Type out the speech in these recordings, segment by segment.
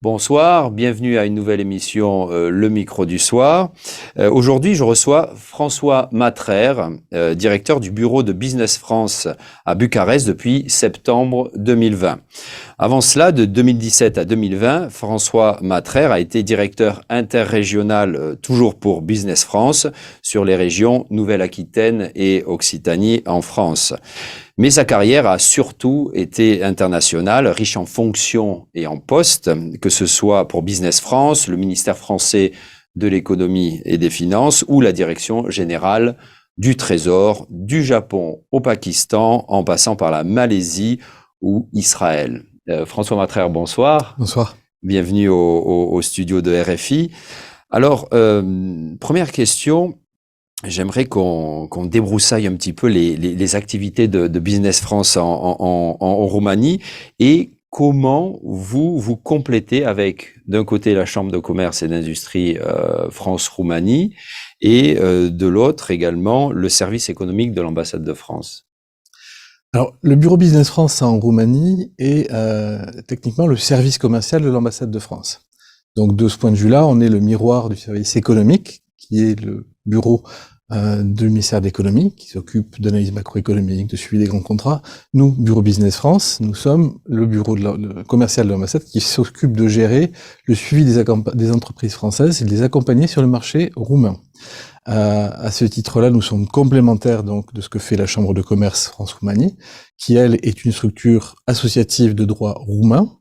Bonsoir, bienvenue à une nouvelle émission Le Micro du Soir. Aujourd'hui, je reçois François Matraire, directeur du bureau de Business France à Bucarest depuis septembre 2020. Avant cela, de 2017 à 2020, François Matraire a été directeur interrégional, toujours pour Business France, sur les régions Nouvelle-Aquitaine et Occitanie en France. Mais sa carrière a surtout été internationale, riche en fonctions et en postes, que ce soit pour Business France, le ministère français de l'économie et des finances ou la direction générale du Trésor, du Japon au Pakistan, en passant par la Malaisie ou Israël. François Matraire, bonsoir. Bonsoir. Bienvenue au studio de RFI. Alors, première question. J'aimerais qu'on débroussaille un petit peu les activités de Business France en Roumanie et comment vous complétez avec, d'un côté, la Chambre de commerce et d'industrie France-Roumanie et de l'autre également le service économique de l'ambassade de France. Alors, le bureau Business France en Roumanie est techniquement le service commercial de l'ambassade de France. Donc, de ce point de vue-là, on est le miroir du service économique, qui est le bureau du ministère de l'économie, qui s'occupe d'analyse macroéconomique, de suivi des grands contrats. Nous, bureau Business France, nous sommes le bureau commercial de l'ambassade qui s'occupe de gérer le suivi des entreprises françaises et de les accompagner sur le marché roumain. À ce titre-là, nous sommes complémentaires donc de ce que fait la Chambre de commerce France-Roumanie, qui elle est une structure associative de droit roumain,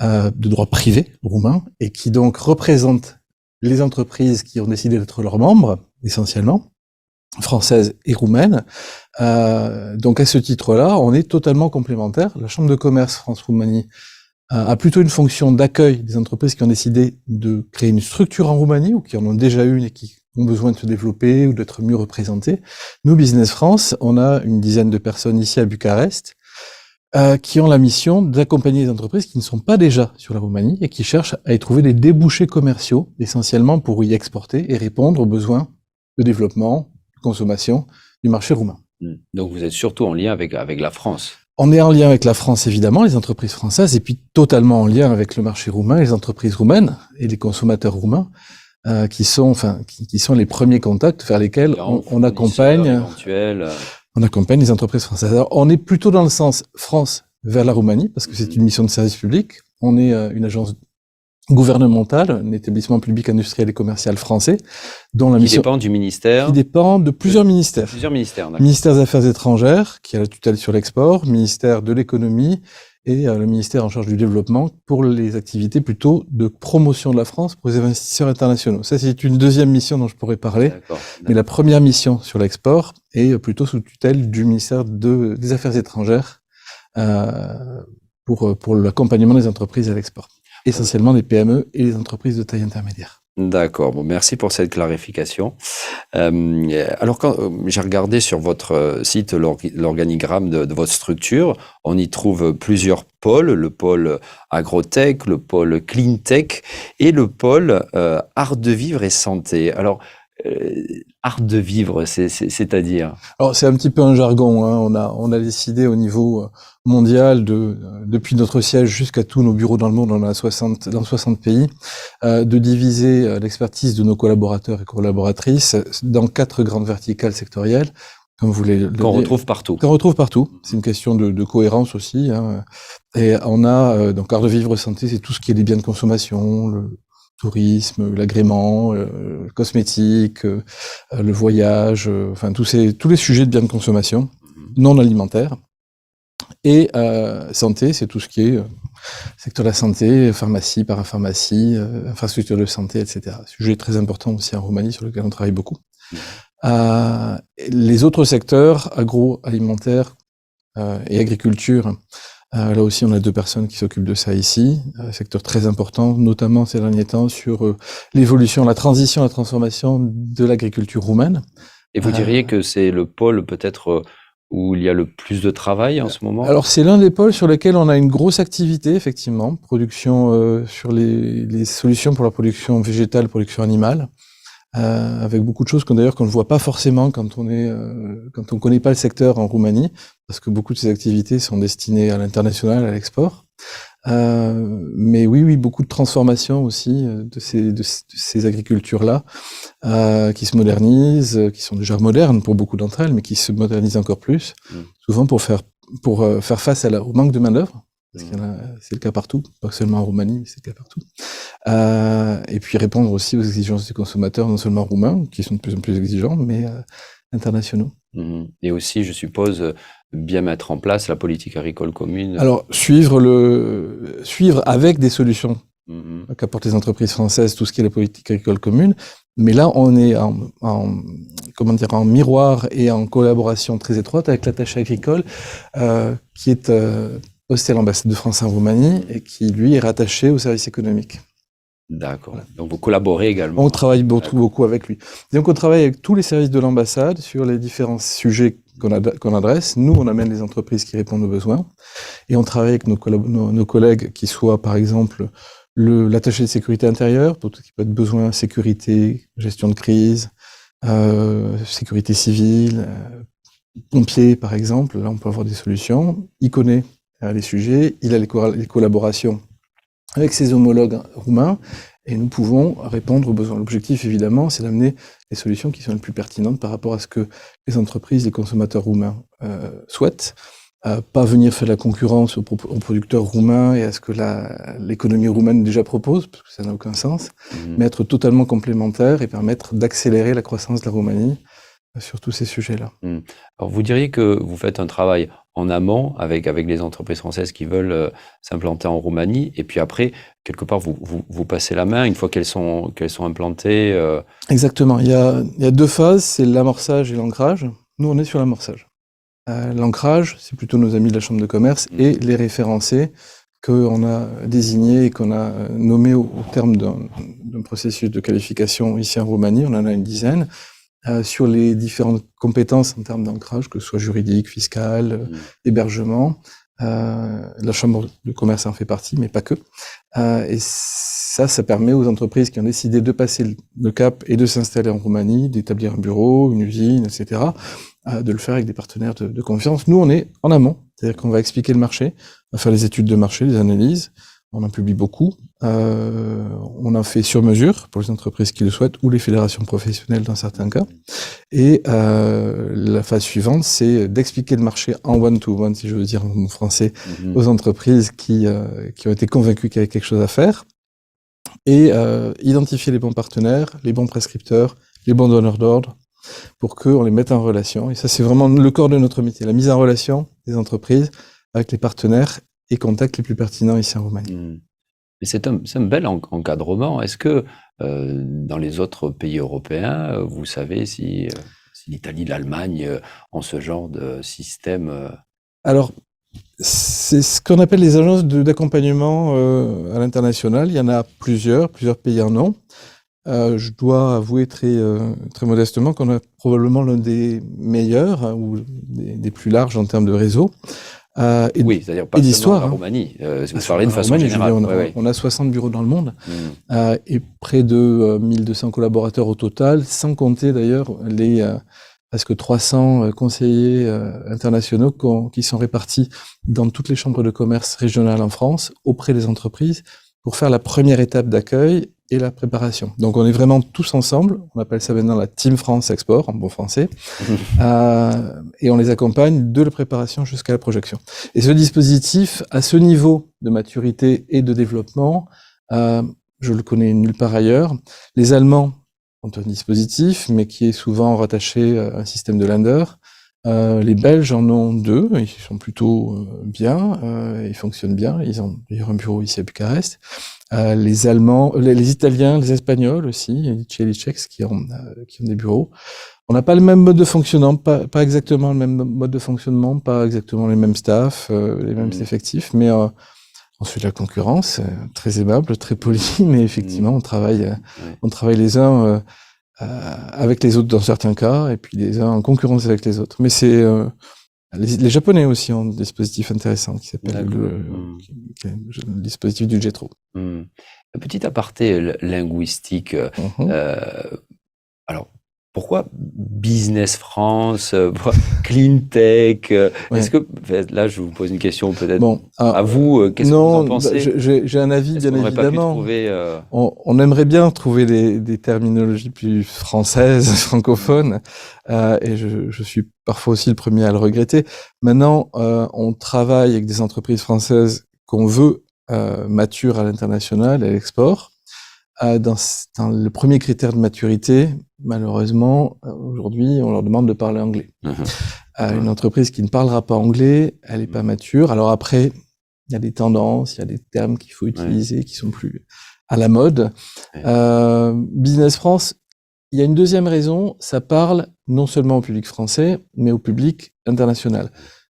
de droit privé roumain, et qui donc représente les entreprises qui ont décidé d'être leurs membres, essentiellement, françaises et roumaines. Donc à ce titre-là, on est totalement complémentaires. La Chambre de commerce France-Roumanie a plutôt une fonction d'accueil des entreprises qui ont décidé de créer une structure en Roumanie ou qui en ont déjà une et qui ont besoin de se développer ou d'être mieux représentées. Nous, Business France, on a une dizaine de personnes ici à Bucarest qui ont la mission d'accompagner les entreprises qui ne sont pas déjà sur la Roumanie et qui cherchent à y trouver des débouchés commerciaux, essentiellement pour y exporter et répondre aux besoins de développement, de consommation du marché roumain. Donc vous êtes surtout en lien avec la France. On est en lien avec la France, évidemment, les entreprises françaises, et puis totalement en lien avec le marché roumain, les entreprises roumaines et les consommateurs roumains, qui sont les premiers contacts vers lesquels on accompagne les entreprises françaises. Alors, on est plutôt dans le sens France vers la Roumanie, parce que c'est une mission de service public. On est une agence gouvernementale, un établissement public industriel et commercial français, dont la mission dépend du ministère. Qui dépend de plusieurs ministères. Plusieurs ministères, d'accord. Ministère des Affaires étrangères, qui a la tutelle sur l'export, ministère de l'économie et le ministère en charge du développement pour les activités plutôt de promotion de la France pour les investisseurs internationaux. Ça, c'est une deuxième mission dont je pourrais parler. D'accord. Mais la première mission sur l'export est plutôt sous tutelle du ministère des Affaires étrangères pour l'accompagnement des entreprises à l'export. Essentiellement des PME et les entreprises de taille intermédiaire. D'accord, bon, merci pour cette clarification. Alors, quand j'ai regardé sur votre site l'organigramme de votre structure, on y trouve plusieurs pôles, le pôle agrotech, le pôle cleantech et le pôle art de vivre et santé. Alors, art de vivre, c'est-à-dire? Alors, c'est un petit peu un jargon, hein. On a décidé au niveau mondial depuis notre siège jusqu'à tous nos bureaux dans le monde, on a 60 pays, de diviser l'expertise de nos collaborateurs et collaboratrices dans 4 grandes verticales sectorielles, comme vous qu'on retrouve partout. Qu'on retrouve partout. C'est une question de cohérence aussi, hein. Et on a, donc, art de vivre santé, c'est tout ce qui est des biens de consommation, le tourisme, l'agrément, le cosmétique, le voyage, enfin tous les sujets de biens de consommation non alimentaires. Et santé, c'est tout ce qui est secteur de la santé, pharmacie, parapharmacie, infrastructure de santé, etc. Sujet très important aussi en Roumanie sur lequel on travaille beaucoup. Les autres secteurs, agroalimentaire et agriculture, là aussi, on a 2 personnes qui s'occupent de ça ici. Secteur très important, notamment ces derniers temps, sur l'évolution, la transition, la transformation de l'agriculture roumaine. Et vous diriez que c'est le pôle peut-être où il y a le plus de travail en ce moment? Alors, c'est l'un des pôles sur lesquels on a une grosse activité, effectivement. Production sur les solutions pour la production végétale, production animale. Avec beaucoup de choses qu'on ne voit pas forcément quand on connaît pas le secteur en Roumanie, parce que beaucoup de ces activités sont destinées à l'international, à l'export. Mais oui, beaucoup de transformations aussi de ces agricultures-là qui se modernisent, qui sont déjà modernes pour beaucoup d'entre elles, mais qui se modernisent encore plus, souvent pour faire face au manque de main-d'œuvre. Parce c'est le cas partout, pas seulement en Roumanie, mais c'est le cas partout. Et puis répondre aussi aux exigences des consommateurs, non seulement roumains, qui sont de plus en plus exigeants, mais internationaux. Et aussi, je suppose, bien mettre en place la politique agricole commune. Alors, suivre avec des solutions qu'apportent les entreprises françaises, tout ce qui est la politique agricole commune. Mais là, on est en miroir et en collaboration très étroite avec l'attaché agricole, qui est posté à l'ambassade de France en Roumanie et qui, lui, est rattaché au service économique. D'accord. Voilà. Donc, vous collaborez également. On travaille beaucoup avec lui. Donc, on travaille avec tous les services de l'ambassade sur les différents sujets qu'on adresse. Nous, on amène les entreprises qui répondent aux besoins. Et on travaille avec nos collègues qui soient, par exemple, l'attaché de sécurité intérieure, pour tout ce qui peut être besoin, sécurité, gestion de crise, sécurité civile, pompiers, par exemple. Là, on peut avoir des solutions. Il connaît les sujets, il a les collaborations avec ses homologues roumains, et nous pouvons répondre aux besoins. L'objectif, évidemment, c'est d'amener les solutions qui sont les plus pertinentes par rapport à ce que les entreprises, les consommateurs roumains souhaitent. Pas venir faire la concurrence aux producteurs roumains et à ce que l'économie roumaine déjà propose, parce que ça n'a aucun sens, mais être totalement complémentaire et permettre d'accélérer la croissance de la Roumanie sur tous ces sujets-là. Alors, vous diriez que vous faites un travail en amont avec les entreprises françaises qui veulent s'implanter en Roumanie, et puis après, quelque part, vous passez la main une fois qu'elles sont implantées. Exactement. Il y a deux phases, c'est l'amorçage et l'ancrage. Nous, on est sur l'amorçage. L'ancrage, c'est plutôt nos amis de la Chambre de commerce et les référencés qu'on a désignés et qu'on a nommés au terme d'un processus de qualification ici en Roumanie. On en a une dizaine. Sur les différentes compétences en termes d'ancrage, que ce soit juridique, fiscal, hébergement. La Chambre de commerce en fait partie, mais pas que. Et ça permet aux entreprises qui ont décidé de passer le cap et de s'installer en Roumanie, d'établir un bureau, une usine, etc., de le faire avec des partenaires de confiance. Nous, on est en amont, c'est-à-dire qu'on va expliquer le marché, on va faire les études de marché, les analyses, on en publie beaucoup. On en fait sur mesure pour les entreprises qui le souhaitent ou les fédérations professionnelles dans certains cas. Et la phase suivante, c'est d'expliquer le marché en one-to-one, si je veux dire en français, aux entreprises qui ont été convaincues qu'il y avait quelque chose à faire. Et identifier les bons partenaires, les bons prescripteurs, les bons donneurs d'ordre, pour qu'on les mette en relation. Et ça, c'est vraiment le corps de notre métier, la mise en relation des entreprises avec les partenaires et contacts les plus pertinents ici en Roumanie. Mais c'est un bel encadrement. Est-ce que dans les autres pays européens, vous savez si l'Italie, l'Allemagne ont ce genre de système Alors, c'est ce qu'on appelle les agences d'accompagnement à l'international. Il y en a plusieurs pays en ont. Je dois avouer très modestement qu'on a probablement l'un des meilleurs ou des plus larges en termes de réseau. Oui, c'est-à-dire pas seulement la Roumanie. Vous parlez de façon générale. On a 60 bureaux dans le monde et près de 1200 collaborateurs au total, sans compter d'ailleurs les presque 300 conseillers internationaux qui sont répartis dans toutes les chambres de commerce régionales en France auprès des entreprises pour faire la première étape d'accueil et la préparation. Donc on est vraiment tous ensemble, on appelle ça maintenant la Team France Export, en bon français, et on les accompagne de la préparation jusqu'à la projection. Et ce dispositif, à ce niveau de maturité et de développement, je le connais nulle part ailleurs. Les Allemands ont un dispositif, mais qui est souvent rattaché à un système de Länder. Les Belges en ont deux, ils sont plutôt bien, ils fonctionnent bien, ils ont d'ailleurs un bureau ici à Bucarest. Les Allemands, les Italiens, les Espagnols aussi, les Tchèques qui ont des bureaux. On n'a pas le même mode de fonctionnement, pas exactement le même mode de fonctionnement, pas exactement les mêmes staffs, les mêmes effectifs, mais on fait de la concurrence, très aimable, très poli, mais effectivement on travaille les uns avec les autres dans certains cas, et puis les uns en concurrence avec les autres. Mais c'est les Japonais aussi ont un dispositif intéressant qui s'appelle le dispositif du JETRO. Un petit aparté linguistique. Alors, Pourquoi Business France, Clean Tech Ouais. Est-ce que, là, je vous pose une question peut-être Bon, à vous, qu'est-ce que vous en non, pensez? j'ai un avis, Est-ce bien qu'on n'aurait pas pu évidemment. trouver On aimerait bien trouver des terminologies plus françaises, francophones, et je suis parfois aussi le premier à le regretter. Maintenant, on travaille avec des entreprises françaises qu'on veut matures à l'international, à l'export. Dans le premier critère de maturité, malheureusement, aujourd'hui, on leur demande de parler anglais. Une entreprise qui ne parlera pas anglais, elle n'est pas mature. Alors après, il y a des tendances, il y a des termes qu'il faut utiliser qui sont plus à la mode. Business France, il y a une deuxième raison, ça parle non seulement au public français, mais au public international.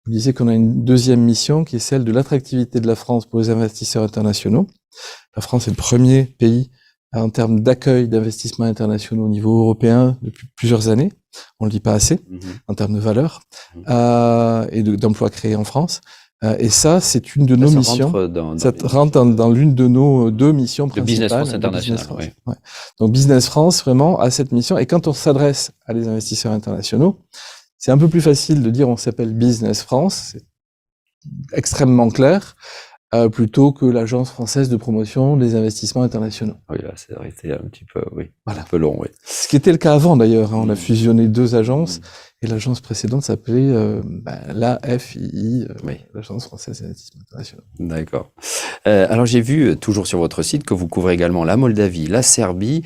Vous disiez qu'on a une deuxième mission qui est celle de l'attractivité de la France pour les investisseurs internationaux. La France est le premier pays en termes d'accueil d'investissements internationaux au niveau européen depuis plusieurs années. On le dit pas assez en termes de valeur et d'emplois créés en France. Et ça, c'est une de nos missions. Ça rentre dans l'une de nos deux missions principales. De Business France International, oui. Ouais. Donc Business France, vraiment, a cette mission. Et quand on s'adresse à des investisseurs internationaux, c'est un peu plus facile de dire on s'appelle Business France, c'est extrêmement clair, plutôt que l'Agence française de promotion des investissements internationaux. Oui, là, c'est arrêté un petit peu, voilà. Un peu long, oui. Ce qui était le cas avant d'ailleurs, on a fusionné deux agences, et l'agence précédente s'appelait l'AFII, l'Agence française des investissements internationaux. D'accord. Alors j'ai vu, toujours sur votre site, que vous couvrez également la Moldavie, la Serbie,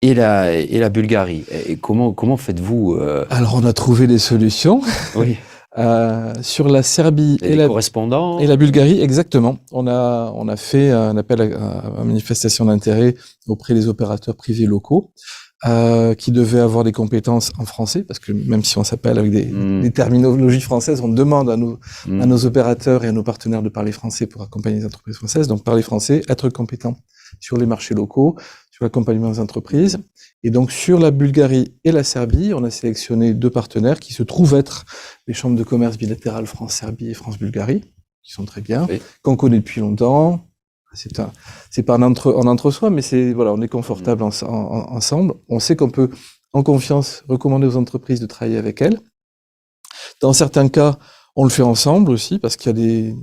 et la Bulgarie. Et comment faites-vous Alors on a trouvé des solutions. Oui. Sur la Serbie et la Bulgarie, exactement. On a fait un appel à manifestation d'intérêt auprès des opérateurs privés locaux qui devaient avoir des compétences en français, parce que même si on s'appelle avec des terminologies françaises, on demande à nos opérateurs et à nos partenaires de parler français pour accompagner les entreprises françaises. Donc parler français, être compétent sur les marchés locaux, sur l'accompagnement des entreprises. Et donc, sur la Bulgarie et la Serbie, on a sélectionné deux partenaires qui se trouvent être les chambres de commerce bilatérales France-Serbie et France-Bulgarie, qui sont très bien, qu'on connaît depuis longtemps. C'est pas en entre-soi, mais on est confortable ensemble. On sait qu'on peut, en confiance, recommander aux entreprises de travailler avec elles. Dans certains cas, on le fait ensemble aussi, parce qu'il y a des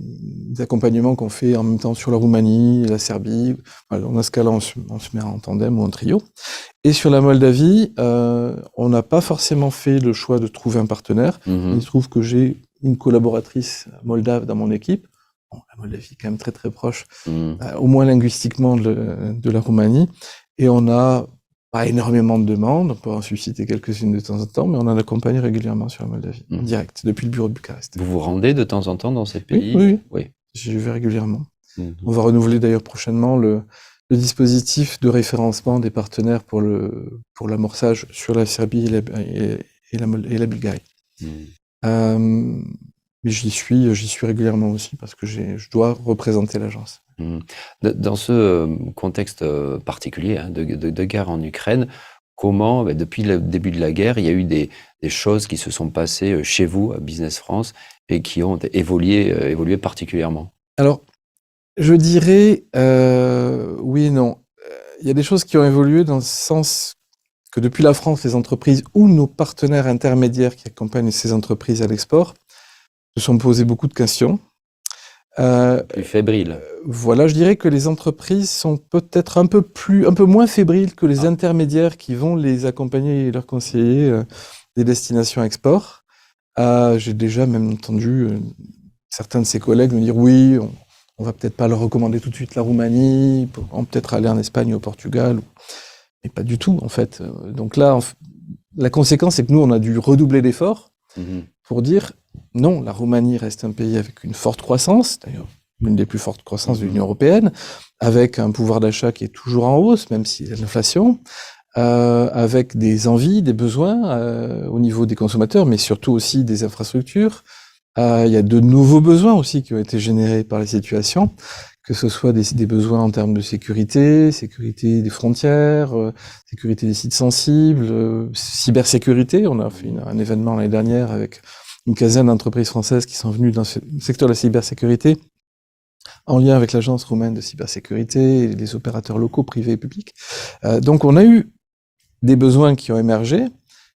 accompagnements qu'on fait en même temps sur la Roumanie, la Serbie. Dans ce cas-là, on se met en tandem ou en trio. Et sur la Moldavie, on n'a pas forcément fait le choix de trouver un partenaire. Il se trouve que j'ai une collaboratrice moldave dans mon équipe. Bon, la Moldavie est quand même très très proche, au moins linguistiquement de la Roumanie. Et on n'a pas énormément de demandes, on peut en susciter quelques-unes de temps en temps, mais on en accompagne régulièrement sur la Moldavie, en direct, depuis le bureau de Bucarest. Vous vous rendez de temps en temps dans ces pays? Oui. J'y vais régulièrement. On va renouveler d'ailleurs prochainement le dispositif de référencement des partenaires pour l'amorçage sur la Serbie et la Bulgarie. Mais j'y suis régulièrement aussi parce que je dois représenter l'agence. Dans ce contexte particulier de guerre en Ukraine, comment, depuis le début de la guerre, il y a eu des choses qui se sont passées chez vous, à Business France, et qui ont évolué particulièrement? Alors, je dirais oui et non. Il y a des choses qui ont évolué dans le sens que depuis la France, les entreprises ou nos partenaires intermédiaires qui accompagnent ces entreprises à l'export se sont posés beaucoup de questions. Plus fébriles. Voilà, je dirais que les entreprises sont peut-être un peu moins fébriles que les intermédiaires qui vont les accompagner et leur conseiller des destinations export. J'ai déjà même entendu certains de ses collègues me dire oui, on va peut-être pas leur recommander tout de suite la Roumanie, on va peut-être aller en Espagne ou au Portugal, mais pas du tout en fait. Donc là, la conséquence c'est que nous on a dû redoubler d'efforts pour dire non, la Roumanie reste un pays avec une forte croissance, d'ailleurs l'une des plus fortes croissances de l'Union européenne, avec un pouvoir d'achat qui est toujours en hausse, même s'il y a de l'inflation, avec des envies, des besoins au niveau des consommateurs, mais surtout aussi des infrastructures. Il y a de nouveaux besoins aussi qui ont été générés par les situations, que ce soit des besoins en termes de sécurité des frontières, sécurité des sites sensibles, cybersécurité. On a fait un événement l'année dernière avec une quinzaine d'entreprises françaises qui sont venues dans ce secteur de la cybersécurité, en lien avec l'agence roumaine de cybersécurité et les opérateurs locaux, privés et publics. Donc on a eu des besoins qui ont émergé,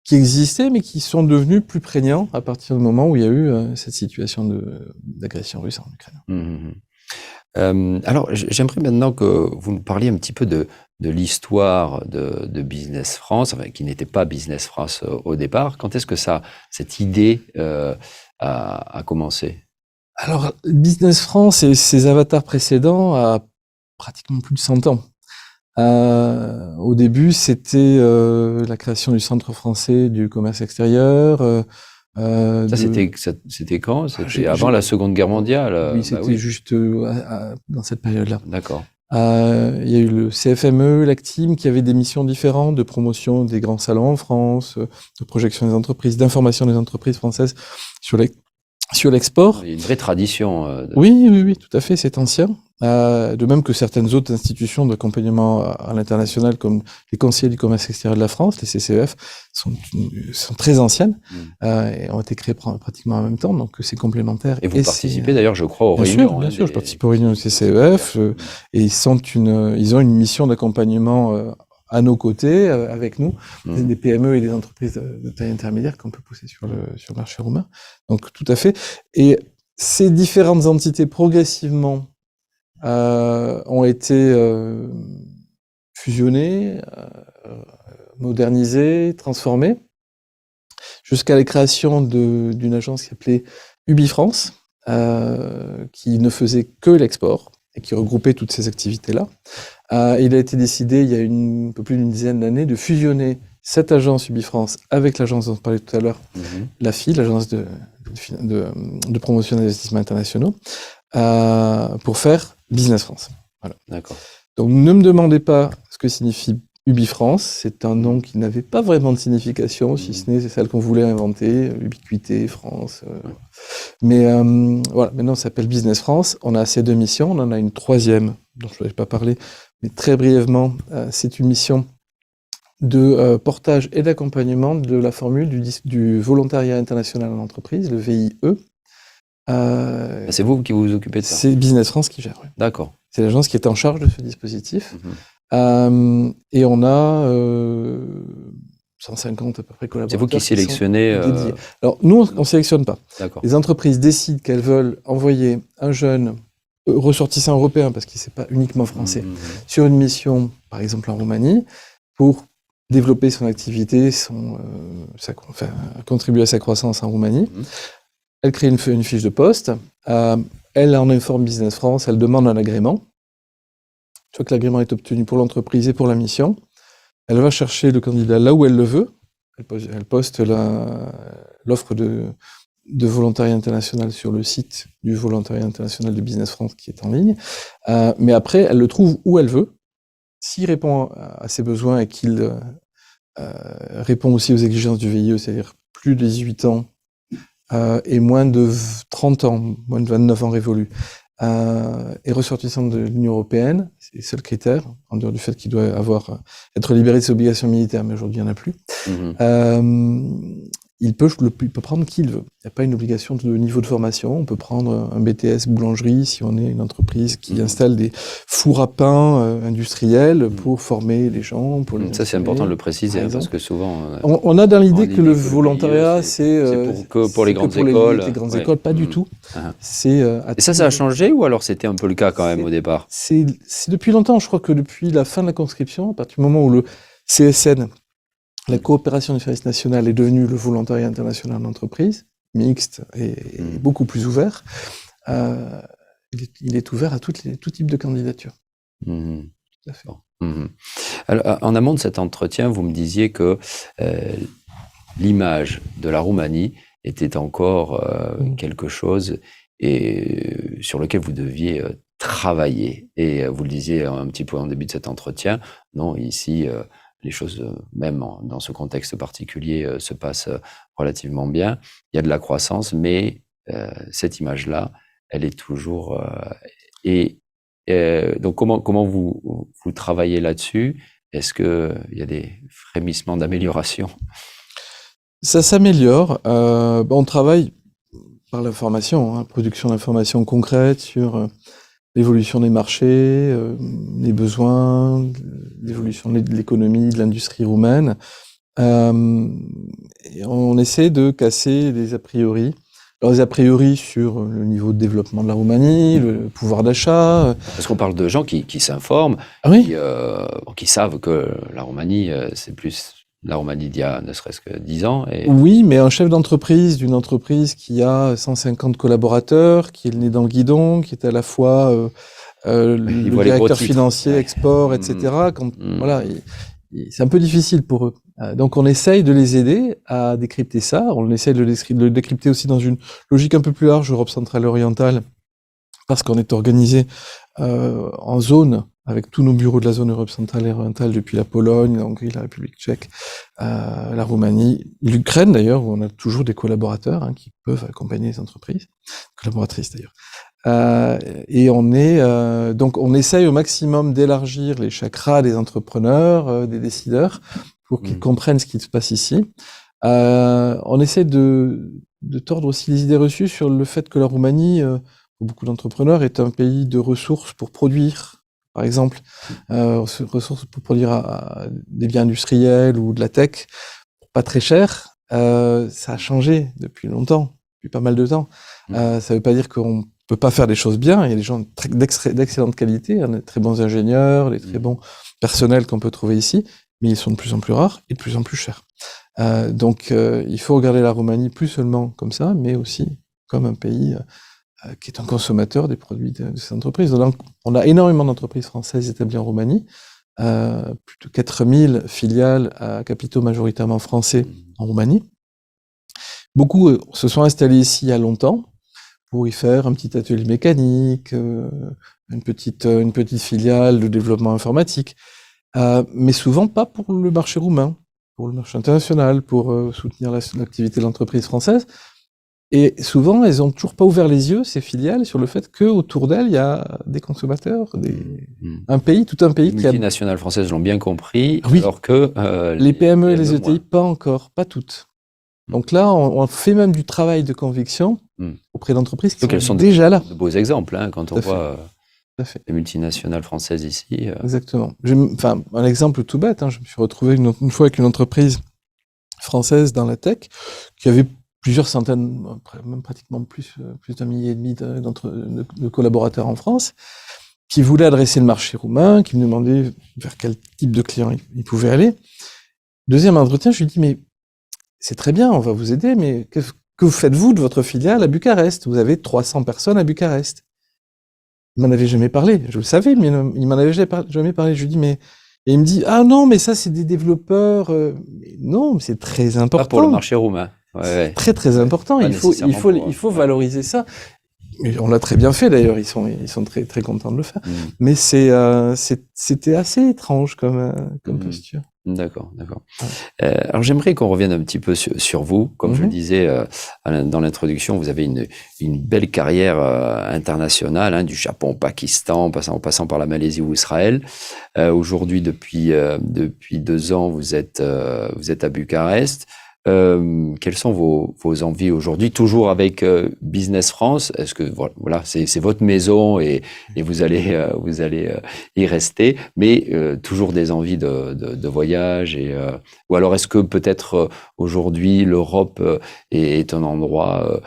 qui existaient, mais qui sont devenus plus prégnants à partir du moment où il y a eu cette situation d'agression russe en Ukraine. Alors, j'aimerais maintenant que vous nous parliez un petit peu de l'histoire de Business France, enfin, qui n'était pas Business France au départ. Quand est-ce que cette idée a commencé? Alors, Business France et ses avatars précédents a pratiquement plus de 100 ans. Au début, c'était la création du Centre français du commerce extérieur. C'était quand? C'était avant la Seconde Guerre mondiale? Oui, c'était juste dans cette période-là. D'accord. Il y a eu le CFME, l'Actim, qui avait des missions différentes de promotion des grands salons en France, de projection des entreprises, d'information des entreprises françaises sur l'export. Il y a une vraie tradition. Oui, tout à fait, c'est ancien. De même que certaines autres institutions d'accompagnement à l'international, comme les conseillers du commerce extérieur de la France, les CCEF, sont très anciennes et ont été créées pratiquement en même temps, donc c'est complémentaire. Et vous participez d'ailleurs, je crois, aux réunions. Bien sûr, je participe aux réunions du CCEF et ils ont une mission d'accompagnement à nos côtés, avec nous, des PME et des entreprises de taille intermédiaire qu'on peut pousser sur le marché roumain. Donc, tout à fait. Et ces différentes entités, progressivement, ont été fusionnées, modernisées, transformées, jusqu'à la création d'une agence qui s'appelait UbiFrance, qui ne faisait que l'export et qui regroupait toutes ces activités-là. Il a été décidé, il y a un peu plus d'une dizaine d'années, de fusionner cette agence UbiFrance avec l'agence dont on parlait tout à l'heure, l'AFI, l'agence de promotion d'investissements internationaux, pour faire Business France. Voilà. D'accord. Donc ne me demandez pas ce que signifie UbiFrance, c'est un nom qui n'avait pas vraiment de signification, si ce n'est c'est celle qu'on voulait inventer, ubiquité, France. Mais voilà, maintenant ça s'appelle Business France. On a ces deux missions, on en a une troisième dont je ne vais pas parler, mais très brièvement, c'est une mission de portage et d'accompagnement de la formule du volontariat international en entreprise, le VIE. C'est vous qui vous occupez de ça? C'est Business France qui gère. Oui. D'accord. C'est l'agence qui est en charge de ce dispositif. Et on a 150 à peu près collaborateurs. C'est vous qui sélectionnez Alors, nous, on ne sélectionne pas. D'accord. Les entreprises décident qu'elles veulent envoyer un jeune ressortissant européen, parce qu'il n'est pas uniquement français, sur une mission, par exemple en Roumanie, pour développer son activité, contribuer à sa croissance en Roumanie. Elle crée une fiche de poste, elle en informe Business France, elle demande un agrément. Une fois que l'agrément est obtenu pour l'entreprise et pour la mission, elle va chercher le candidat là où elle le veut, elle poste l'offre de volontariat international sur le site du volontariat international de Business France qui est en ligne, mais après, elle le trouve où elle veut. S'il répond à ses besoins et qu'il répond aussi aux exigences du VIE, c'est-à-dire plus de 18 ans, et moins de 30 ans, moins de 29 ans révolus, et ressortissant de l'Union européenne, c'est le seul critère, en dehors du fait qu'il doit être libéré de ses obligations militaires, mais aujourd'hui il n'y en a plus, il peut prendre qui il veut. Il n'y a pas une obligation de niveau de formation. On peut prendre un BTS boulangerie si on est une entreprise qui installe des fours à pain industriels pour former les gens. Ça, c'est important de le préciser, parce que souvent... on a dans l'idée que le volontariat, c'est pour les grandes écoles. Les grandes écoles, pas du tout. Et ça a changé ou alors c'était un peu le cas quand même au départ? C'est depuis longtemps, je crois que depuis la fin de la conscription, à partir du moment où le CSN, la coopération du service national, est devenue le volontariat international d'entreprise, mixte et beaucoup plus ouvert. Il est ouvert à tout type de candidature. Tout à fait. Alors, en amont de cet entretien, vous me disiez que l'image de la Roumanie était encore quelque chose sur lequel vous deviez travailler. Et vous le disiez un petit peu en début de cet entretien, non, ici... les choses, même dans ce contexte particulier, se passent relativement bien. Il y a de la croissance, mais cette image-là, elle est toujours... donc, comment vous travaillez là-dessus? Est-ce qu'il y a des frémissements d'amélioration? Ça s'améliore. On travaille par l'information, production d'informations concrètes sur... l'évolution des marchés, les besoins, l'évolution de l'économie, de l'industrie roumaine. Et on essaie de casser les a priori. Alors, les a priori sur le niveau de développement de la Roumanie, le pouvoir d'achat. Parce qu'on parle de gens qui s'informent, Oui, qui savent que la Roumanie, c'est plus la Roumanie d'il y a ne serait-ce que 10 ans. Et... oui, mais un chef d'entreprise d'une entreprise qui a 150 collaborateurs, qui est le nez dans le guidon, qui est à la fois le directeur financier, export, etc. Voilà, c'est un peu difficile pour eux. Donc on essaye de les aider à décrypter ça. On essaye de le décrypter aussi dans une logique un peu plus large, Europe centrale et orientale, parce qu'on est organisé en zone, avec tous nos bureaux de la zone Europe centrale et orientale, depuis la Pologne, la Hongrie, la République tchèque, la Roumanie, l'Ukraine d'ailleurs, où on a toujours des collaborateurs qui peuvent accompagner les entreprises, collaboratrices d'ailleurs. Et donc on essaye au maximum d'élargir les chakras des entrepreneurs, des décideurs, pour qu'ils comprennent ce qui se passe ici. On essaie de tordre aussi les idées reçues sur le fait que la Roumanie, pour beaucoup d'entrepreneurs, est un pays de ressources pour produire, par exemple, ressources pour produire des biens industriels ou de la tech, pas très cher. Ça a changé depuis longtemps, depuis pas mal de temps. Ça veut pas dire qu'on peut pas faire des choses bien. Il y a des gens d'excellente qualité, des très bons ingénieurs, des très bons personnels qu'on peut trouver ici, mais ils sont de plus en plus rares et de plus en plus chers. Donc, il faut regarder la Roumanie plus seulement comme ça, mais aussi comme un pays qui est un consommateur des produits de ces entreprises. Donc, on a énormément d'entreprises françaises établies en Roumanie, plus de 4000 filiales à capitaux majoritairement français en Roumanie. Beaucoup se sont installés ici il y a longtemps pour y faire un petit atelier mécanique, une petite filiale de développement informatique, mais souvent pas pour le marché roumain, pour le marché international, pour soutenir l'activité de l'entreprise française. Et souvent, elles ont toujours pas ouvert les yeux, ces filiales, sur le fait qu'autour d'elles, il y a des consommateurs, tout un pays les multinationales françaises l'ont bien compris, oui, alors que les PME et les ETI, pas encore, pas toutes. Donc là, on fait même du travail de conviction auprès d'entreprises qui sont déjà là. De beaux exemples, quand on voit les multinationales françaises ici. Exactement. Un exemple tout bête, je me suis retrouvé une fois avec une entreprise française dans la tech qui avait plusieurs centaines, même pratiquement plus d'un millier et demi de collaborateurs en France, qui voulaient adresser le marché roumain, qui me demandaient vers quel type de client ils pouvaient aller. Deuxième entretien, je lui dis, mais c'est très bien, on va vous aider, mais que faites-vous de votre filiale à Bucarest? Vous avez 300 personnes à Bucarest. Il m'en avait jamais parlé. Je le savais, mais il m'en avait jamais parlé. Je lui dis, mais... Et il me dit, ah non, mais ça, c'est des développeurs. Non, mais c'est très important. Pas pour le marché roumain. Ouais. Très, très important. Il faut valoriser ça. Et on l'a très bien fait, d'ailleurs. Ils sont très, très contents de le faire. Mais c'était assez étrange comme posture. D'accord. Alors j'aimerais qu'on revienne un petit peu sur vous. Comme je le disais dans l'introduction, vous avez une belle carrière internationale, du Japon au Pakistan, en passant par la Malaisie ou Israël. Aujourd'hui, depuis 2 ans, vous êtes à Bucarest. Quelles sont vos envies aujourd'hui, toujours avec Business France? Est-ce que voilà, c'est votre maison et vous allez y rester, mais toujours des envies de voyage ou alors est-ce que peut-être aujourd'hui l'Europe est un endroit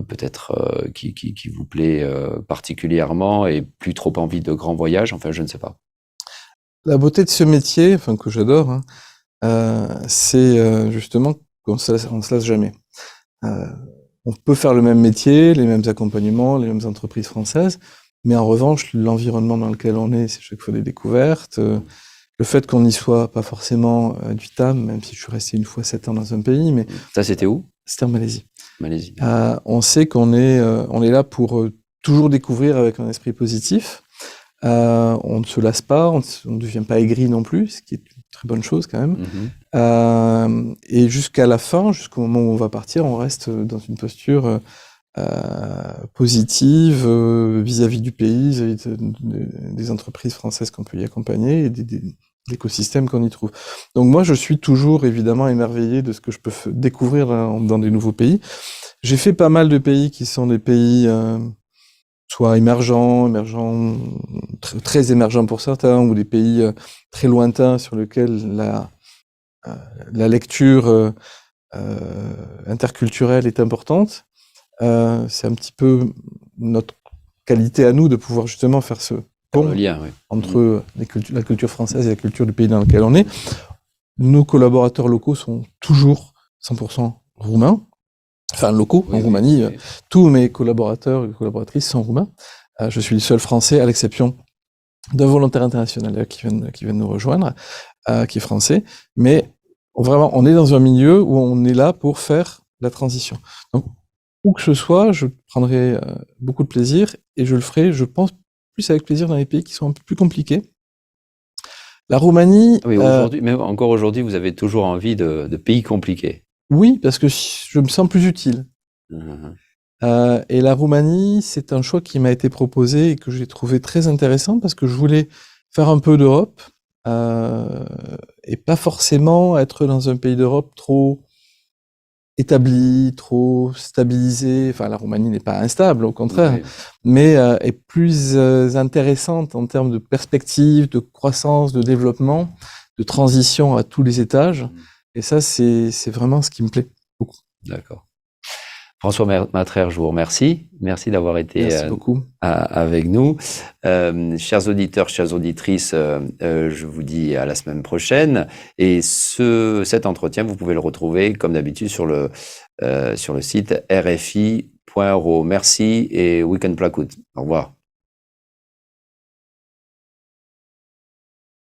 peut-être qui vous plaît particulièrement et plus trop envie de grands voyages? Enfin, je ne sais pas. La beauté de ce métier, que j'adore, c'est justement on se lasse jamais. On peut faire le même métier, les mêmes accompagnements, les mêmes entreprises françaises, mais en revanche, l'environnement dans lequel on est, c'est chaque fois des découvertes. Le fait qu'on n'y soit pas forcément ad vitam, même si je suis resté une fois 7 ans dans un pays, mais... Ça, c'était où? C'était en Malaisie. Malaisie. On sait qu'on est là pour toujours découvrir avec un esprit positif. On ne se lasse pas, on ne devient pas aigri non plus, ce qui est une très bonne chose quand même. Et jusqu'à la fin, jusqu'au moment où on va partir, on reste dans une posture positive vis-à-vis du pays, vis-à-vis des entreprises françaises qu'on peut y accompagner et de l'écosystème qu'on y trouve. Donc moi, je suis toujours évidemment émerveillé de ce que je peux découvrir dans des nouveaux pays. J'ai fait pas mal de pays qui sont des pays... soit émergents, très émergents pour certains, ou des pays très lointains sur lesquels la lecture interculturelle est importante. C'est un petit peu notre qualité à nous de pouvoir justement faire ce pont lien, oui. entre la culture française et la culture du pays dans lequel on est. Nos collaborateurs locaux sont toujours 100% roumains, enfin locaux en Roumanie. Oui. Tous mes collaborateurs et collaboratrices sont roumains. Je suis le seul Français, à l'exception d'un volontaire international qui vient de nous rejoindre, qui est français. Mais vraiment, on est dans un milieu où on est là pour faire la transition. Donc, où que ce soit, je prendrai beaucoup de plaisir et je le ferai, je pense, plus avec plaisir dans les pays qui sont un peu plus compliqués. La Roumanie... Oui, aujourd'hui, même encore aujourd'hui, vous avez toujours envie de pays compliqués. Oui, parce que je me sens plus utile. Et la Roumanie, c'est un choix qui m'a été proposé et que j'ai trouvé très intéressant parce que je voulais faire un peu d'Europe et pas forcément être dans un pays d'Europe trop établi, trop stabilisé. Enfin, la Roumanie n'est pas instable, au contraire, mais est plus intéressante en termes de perspective, de croissance, de développement, de transition à tous les étages. Et ça, c'est vraiment ce qui me plaît beaucoup. D'accord. François Matraire, je vous remercie. Merci d'avoir été avec nous. Chers auditeurs, chères auditrices, je vous dis à la semaine prochaine. Et cet entretien, vous pouvez le retrouver, comme d'habitude, sur le site rfi.ro. Merci et week-end placout. Au revoir.